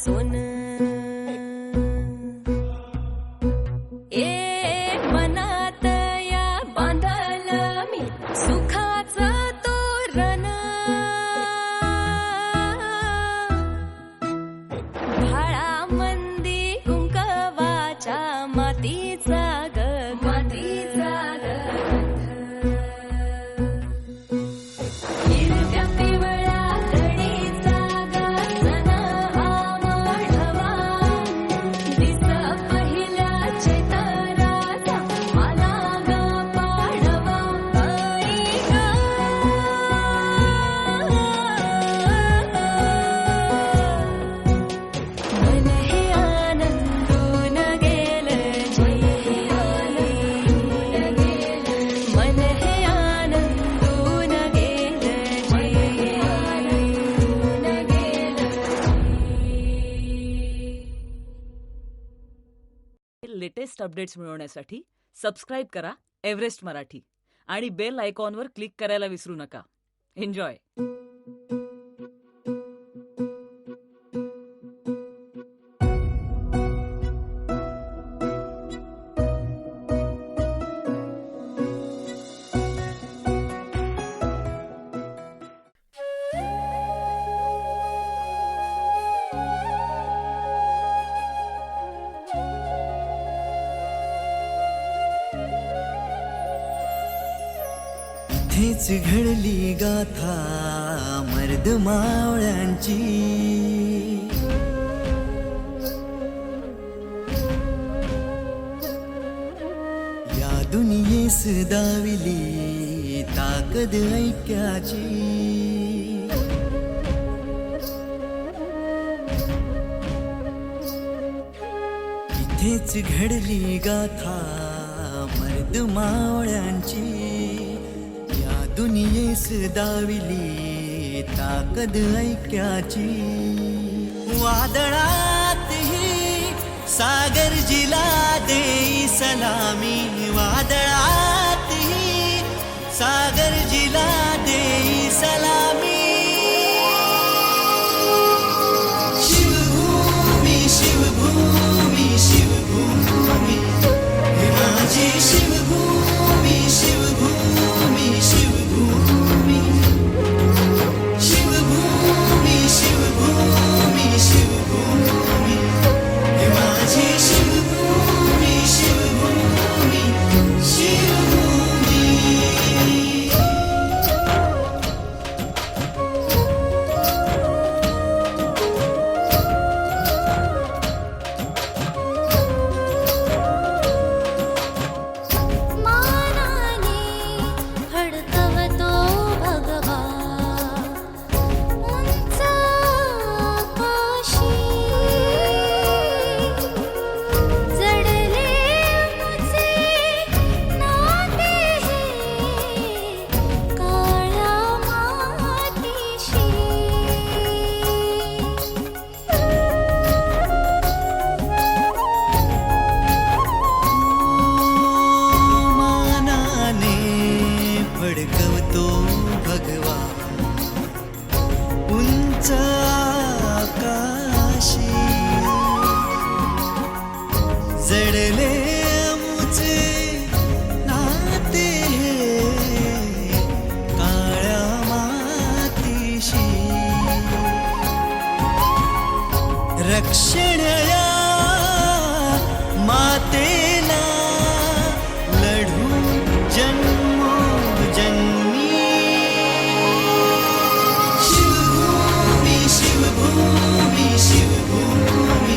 सोन मनात या बांधल मी सुखाचं तोरण भाळामंदी कुंकवाच्या मातीचा हिरव्या पिवळ्या घडीचा गजन हा माढवा दिस पहिल्या चेतराचा आला ग पाढवा मन हे आनंदून गेलं जय हे आनंदून गेलं मन हे आनंदून गेलं जय हे आनंदून गेलं. लेटेस्ट अपडेट्स मिळवण्यासाठी सबस्क्राईब करा एव्हरेस्ट मराठी आणि बेल आयकॉनवर क्लिक करायला विसरू नका. एन्जॉय. इथेच घडली गाथा मर्द मावळ्यांची. या दुनियेस दाविली ताकद ऐक्याची. इथेच घडली गाथा मर्द मावळ्यांची. या दुनियेस दाविली ताकद ऐक्याची. वादळातही सागर जिला देई सलामी. वादळातही सागर जिला देई सलामी. शिवभूमी शिवभूमी शिवभूमी हे माझी शिवभूमी शिवभूमी शिवभूमी शिवभूमी शिवभूमी शिवभूमी हे माझी शिवभूमी शिवभूमी शिवभूमी. मानाने फडकवतो भगवा उंच आकाशी. जडले मुझे नाते हे काळ्या मातीशी. मानाने फडकवतो भगवा उंच आकाशी. जडले मुझे नाते काळ्या मातीशी. रक्षण या मातेला लढू जन्मोजन्मी. शिवभूमी शिवभूमी शिवभूमी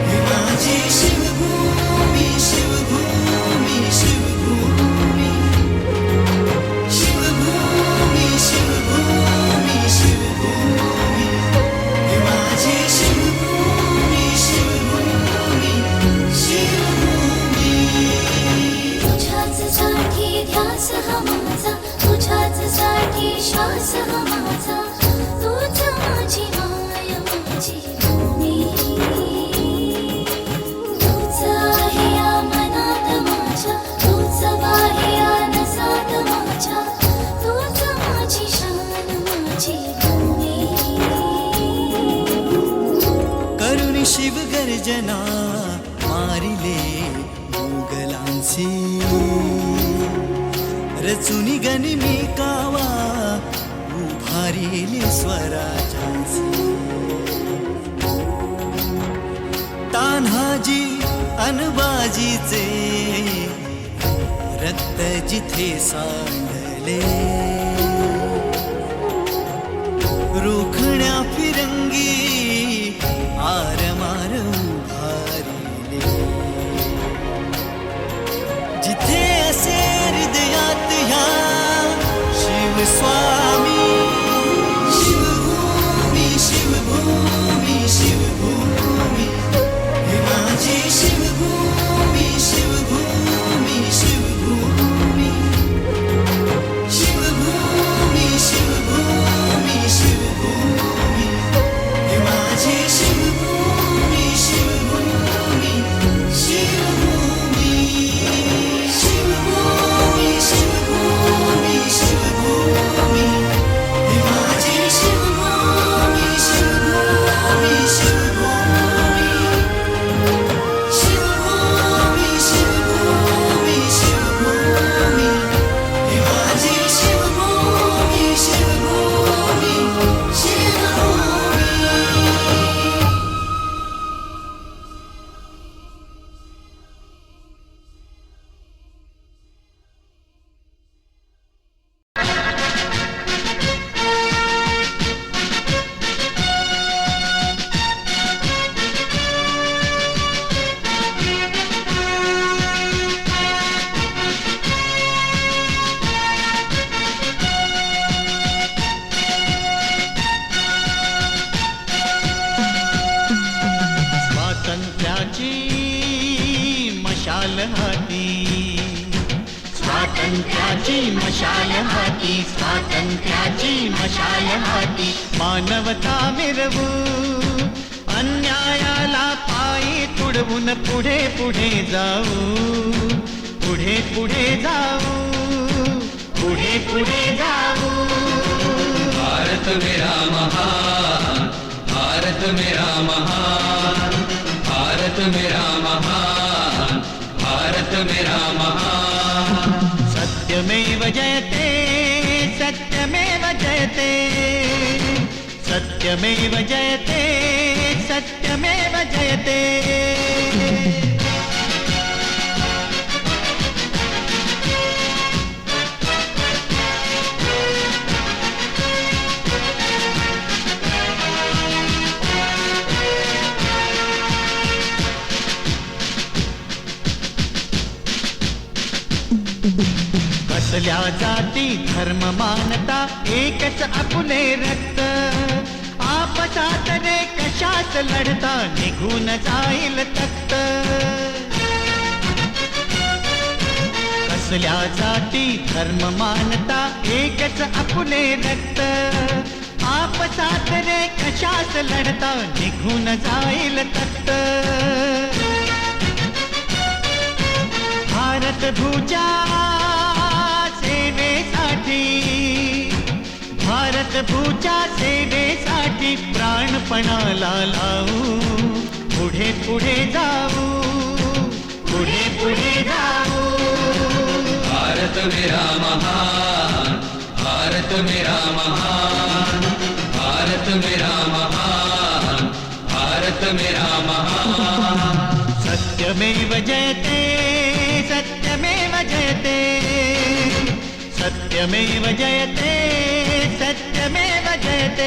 हे माझी शिवभूमी शिवभूमी शिवभूमी शिवभूमी शिवभूमी शिवभूमी हे माझी शिवभूमी शिवभूमी शिवभूमी. शिवगर्जना मारिले मोगलांचे रचुनी गनिमी कावा उभारिले स्वराजांचे तान्हाजी अनबाजीचे रक्त जिथे सांडले रोखण्या फिरंगी आरमार उभारिले जिथे असे हृदयात ह्या शिवस्वामी शिवभूमी शिवभूमी शिवभूमी हे माझी शिवभूमी शिवभूमी शिवभूमी शिवभूमी शिवभूमी शिवभूमी हे माझी शिवभूमी शिवभूमी शिवभूमी शिवभूमी शिवभूमी शिवभूमी हे माझी शिवभूमी शिवभूमी शिवभूमी शिवभूमी शिवभूमी शिवभूमी हे माझी शिवभूमी शिवभूमी शिवभूमी स्वातंत्र्याची मशाल हाती स्वातंत्र्याची मशाल हाती स्वातंत्र्याची मशाल हाती मानवता मिरवू अन्यायाला पायी तुडवून पुढे पुढे जाऊ पुढे पुढे जाऊ पुढे पुढे जाऊ भारत मेरा महान भारत मेरा महान भारत मेरा महान भारत मेरा महान सत्यमेव जयते सत्यमेव जयते सत्यमेव जयते सत्यमेव जयते कसल्या जाती धर्म मानता एकच आपुले रक्त आपसात रे कशात लढता निघून जाईल तख्त कसल्या जाती धर्म मानता एकच आपुले रक्त आपसात रे कशात लढता निघून जाईल तख्त भारत भूच्या सेवेसाठी भारत भूच्या सेवेसाठी प्राणपणाला लावू पुढे पुढे जाऊ पुढे पुढे जाऊ भारत मेरा महान भारत मेरा महान भारत मेरा महान भारत मेरा महान सत्यमेव जयते सत्यमेव जयते सत्यमेव जयते सत्यमेव जयते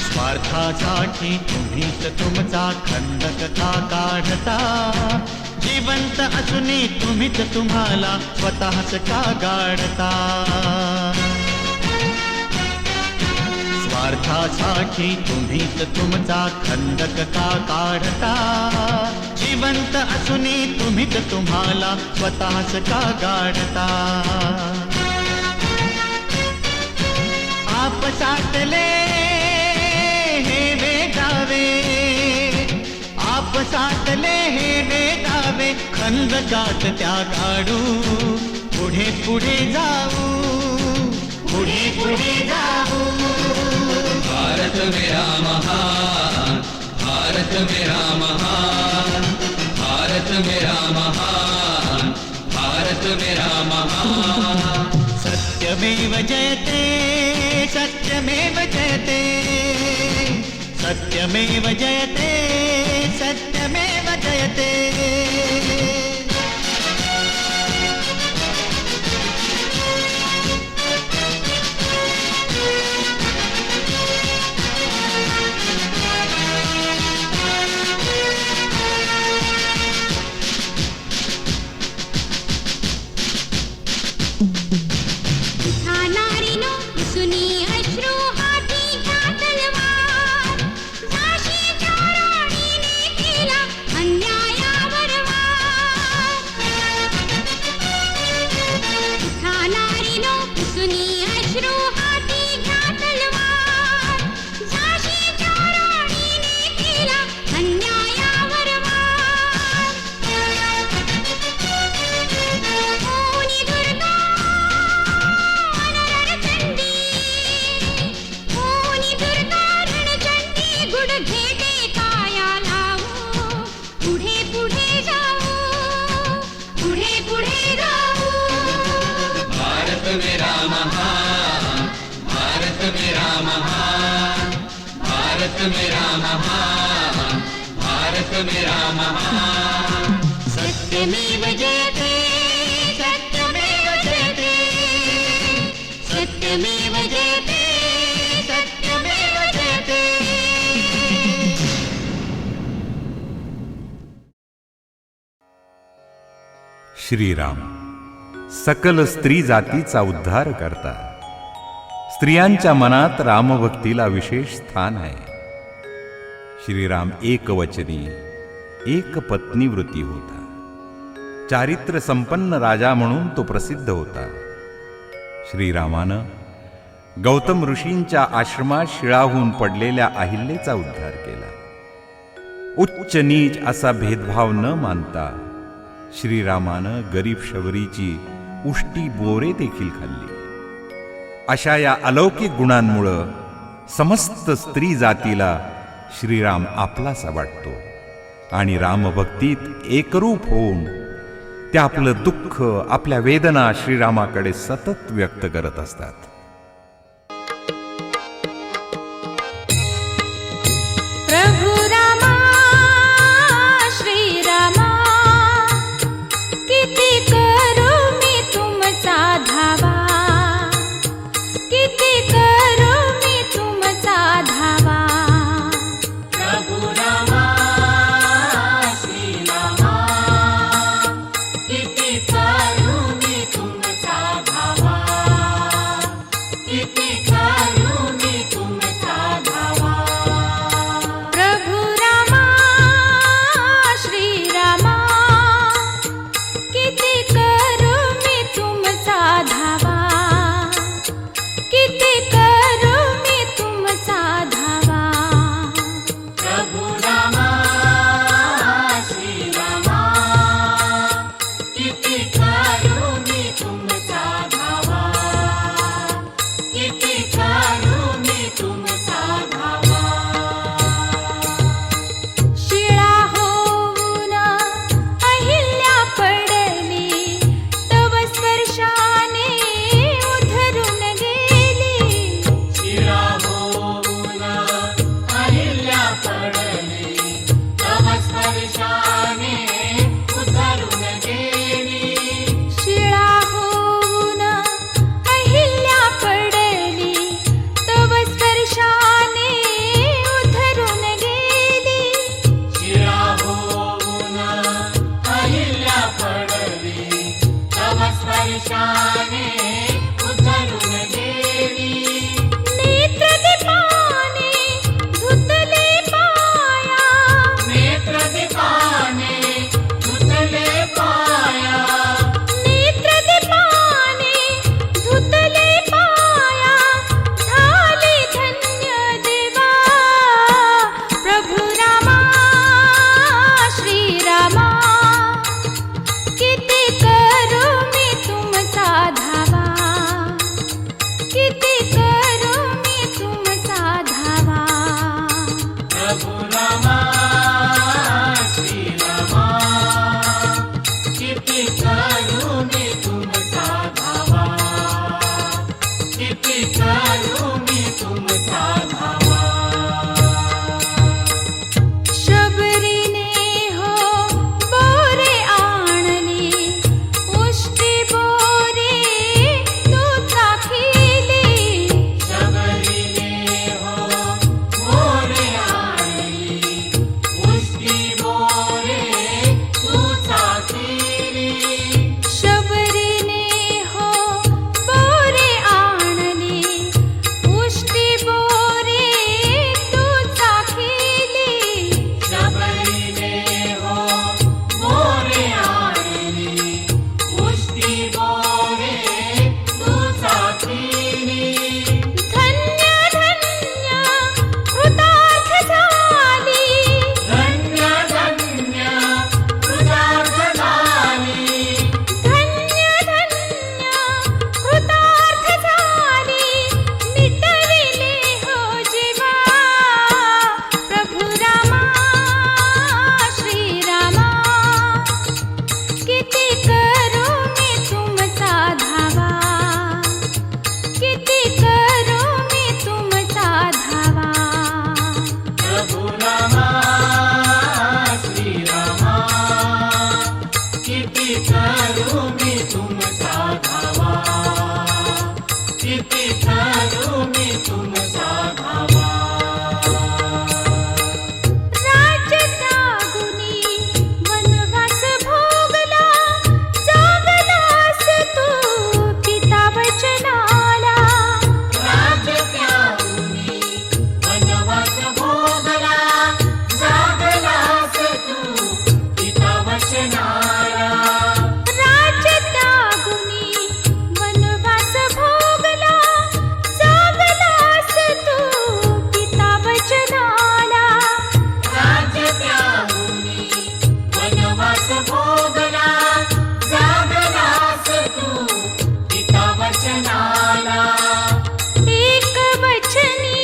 स्वार्थासाठी तुम्हीच तुमचा खंडक का काढता जिवंत असूनही तुम्हीच तुम्हाला स्वतःच का गाडता स्वार्थासाठी तुम्हीच तुमचा खंडक का काढता जिवंत असूनही तुम्हीच तुम्हाला स्वतःच का गाडता आपसातले हे हातातले हे वेदावे खंदकात त्या काढू पुढे पुढे जाऊ पुढे पुढे जाऊ भारत मेरा महान भारत मेरा महान भारत मेरा महान भारत मेरा महान सत्यमेव जयते सत्यमेव जयते सत्यमेव जयते सत्यमेव जयते मेरा महान भारत मेरा महान सत्यमेव जयते सत्यमेव जयते सत्यमेव जयते सत्यमेव जयते श्रीराम सकल स्त्री जातीचा उद्धार करता. स्त्रियांच्या मनात रामभक्तीला विशेष स्थान आहे. श्रीराम एकवचनी एक पत्नीव्रती होता. चारित्र्य संपन्न राजा म्हणून तो प्रसिद्ध होता. श्रीरामानं गौतम ऋषींच्या आश्रमात शिळाहून पडलेल्या अहिल्याचा उद्धार केला. उच्च नीच असा भेदभाव न मानता श्रीरामानं गरीब शबरीची उष्टी बोरे देखील खाल्ली. अशा या अलौकिक गुणांमुळं समस्त स्त्री जातीला श्रीराम आपलासा वाटतो आणि रामभक्तीत एकरूप होऊन ते आपलं दुःख आपल्या वेदना श्रीरामाकडे सतत व्यक्त करत असतात. प्रभु रामा श्री रामा किती करू मी तुमचा धावा किती करू मी तुमचा धावा प्रभु रामा श्री रामा किती करू मी तुमचा धावा प्रभु रामा श्रीरामा किती करू मी तुमचा धावा किती करू मी तुमचा धावा शबरीने हो बोरे आणली उष्टी बोरे तू चाखिली शबरीने हो मोरे आणली उष्टी बोरे तू चाखिली शबरीने हो बोरे आणली उष्टी बोरे तू चाखिली शबरीने हो मोरे आणली उष्टी बोरे तू चाखिली धन्य धन्य कृतार्थ झाली धन्य धन्य कृतार्थ झाली धन्य धन्य कृतार्थ झाली मिटविले हो जीवा प्रभु रामा श्रीरामा किती करू मी तुमचा धावा किती करू मी तुमचा धावा प्रभु रामा श्रीरामा किती करू मी तुमचा धावा किती करू मी तुमचा धावा राज्य त्यागुनी वनवास भोगला जागलास तू पिता वचनाला राज्य त्यागुनी वनवास भोगला जागलास तू पिता वचनाला राज्य त्यागुनी वनवास भोगला जागलास तू पिता वचनाला राज्य त्यागुनी वनवास भोगला जागलास तू पिता वचनाला एक वचनी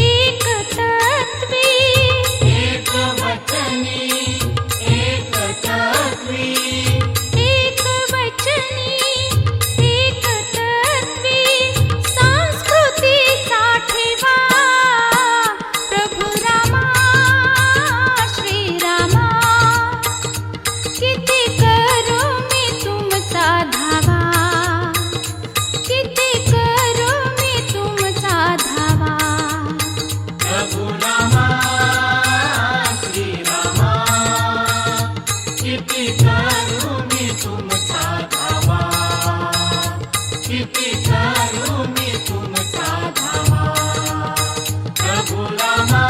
एक तत्वी एक वचनी एक तत्वी एक वचनी एक तत्वी संस्कृतीचा ठेवा प्रभु रामा श्रीरामा किती करू मी तुमचा धावा किती करू मी तुमचा धावा प्रभु रामा श्रीरामा किती करू मी तुमचा धावा किती करू मी तुमचा धावा प्रभु रामा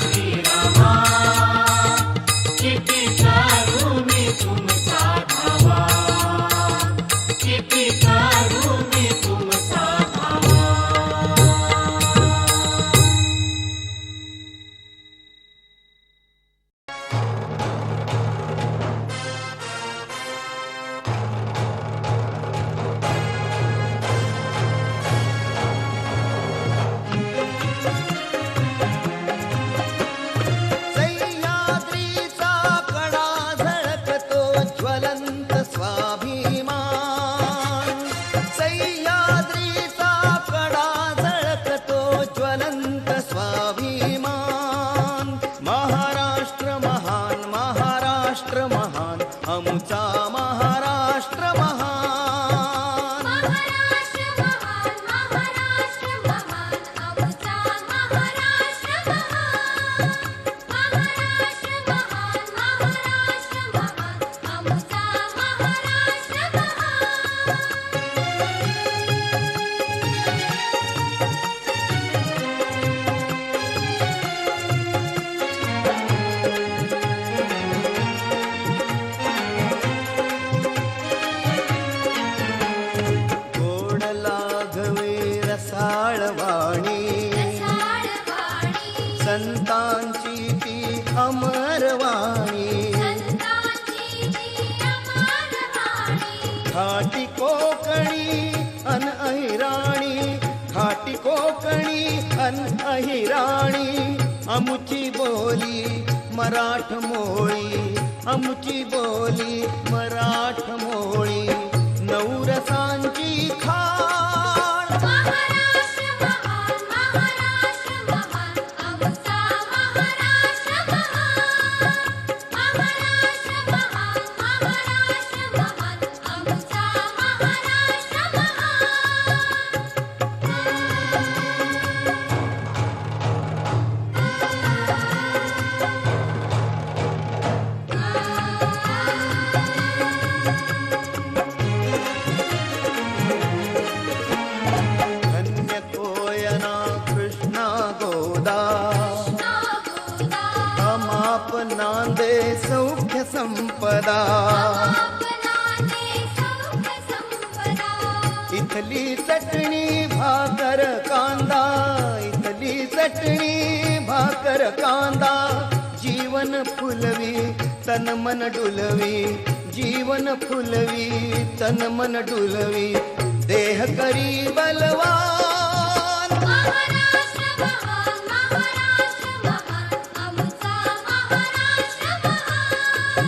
श्रीरामा किती करू मी तुमचा धावा किती करू मी तुमचा धावा सह्याद्रीचा कडा झळकतो ज्वलंत स्वाभिमान सह्याद्रीचा कडा झळकतो ज्वलंत स्वाभिमान महाराष्ट्र महान आमचा महाराष्ट्र महान महाराष्ट्र महान महाराष्ट्र महान आमचा महाराष्ट्र महान महाराष्ट्र महान महाराष्ट्र महान आमचा महाराष्ट्र महान गोड लागवे रसाळवाणी रसाळवाणी संतांची ती अमरवाणी संतांची ती अमरवाणी खाटी कोकणी अन अहिराणी खाटी कोकणी अन अहिराणी आमुची बोली मराठमोळी, आमुची बोली मराठमोळी, नऊ रसांची खाण. महाराष्ट्र महान, महाराष्ट्र महान, आमचा महाराष्ट्र महान. महाराष्ट्र महान, महाराष्ट्र महान, आमचा महाराष्ट्र धन्य कोयना कृष्णा गोदा, अमाप नांदे सौख्य संपदा. इथली चटणी भाकर कांदा, इथली चटणी भाकर कांदा, जीवन फुलवी तन मन डुलवी, जीवन फुलवी तन मन डुलवी, देह करी बलवान. महाराष्ट्र महान, महाराष्ट्र महान, आमचा महाराष्ट्र महान.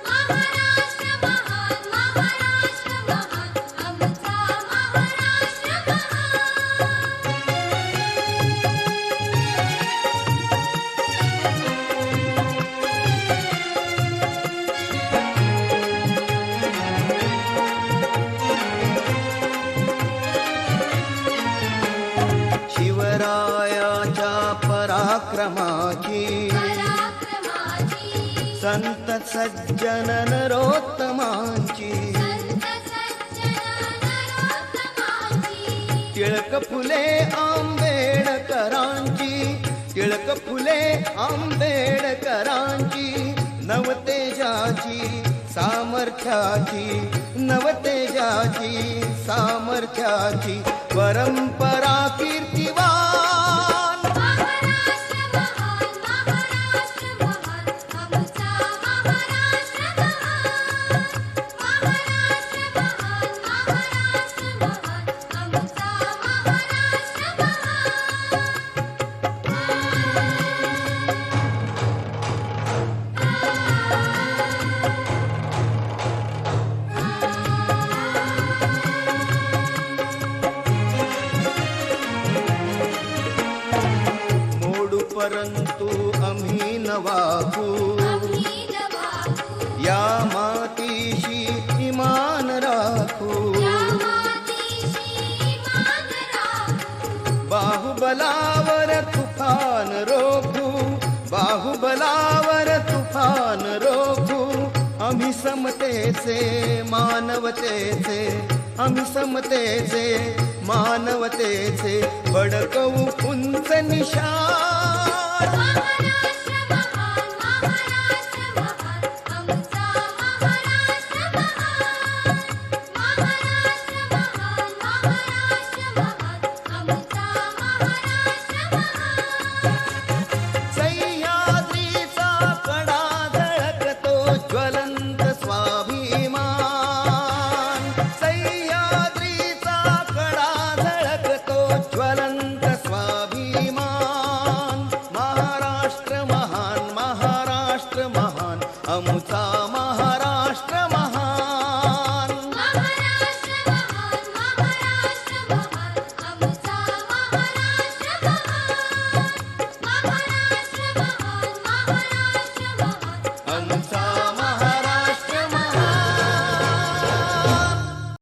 महाराष्ट्र महान, महाराष्ट्र महान, आमचा महाराष्ट्र महान. शिवरायाच्या पराक्रमाची, पराक्रमाची, संत सज्जन नरोत्तमांची, संत सज्जन नरोत्तमाची, टिळक फुले आंबेडकरांची, टिळक फुले आंबेडकरांची, नवतेजाची सामर्थ्याची, नवतेजाची सामर्थ्याची, परंपरा कीर्तिवान. महाराष्ट्र महान, महाराष्ट्र महान, आमचा महाराष्ट्र महान. महाराष्ट्र महान, महाराष्ट्र महान, आमचा महाराष्ट्र मोडू परंतु आम्ही न वाकू, आम्ही नवाबू, या मातीशी इमान राखू. या मातीशी मान राखू. बाहुबलावर तुफान रोखू, बाहुबलावर तुफान रोखू, आम्ही समतेचे मानवतेचे, आम्ही समतेचे मानवतेचे, बडकवू उंच निशाण. महाराष्ट्र महान, महाराष्ट्र महान, आमचा महाराष्ट्र महान. महाराष्ट्र महान, महाराष्ट्र महान, आमचा महाराष्ट्र महान. सह्याद्रीचा कडा झळकतो ज्वलंत स्वाभिमान, सह्याद्रीचा कडा झळकतो ज्वलंत स्वाभिमान. महाराष्ट्र महान, महाराष्ट्र महान, आमचा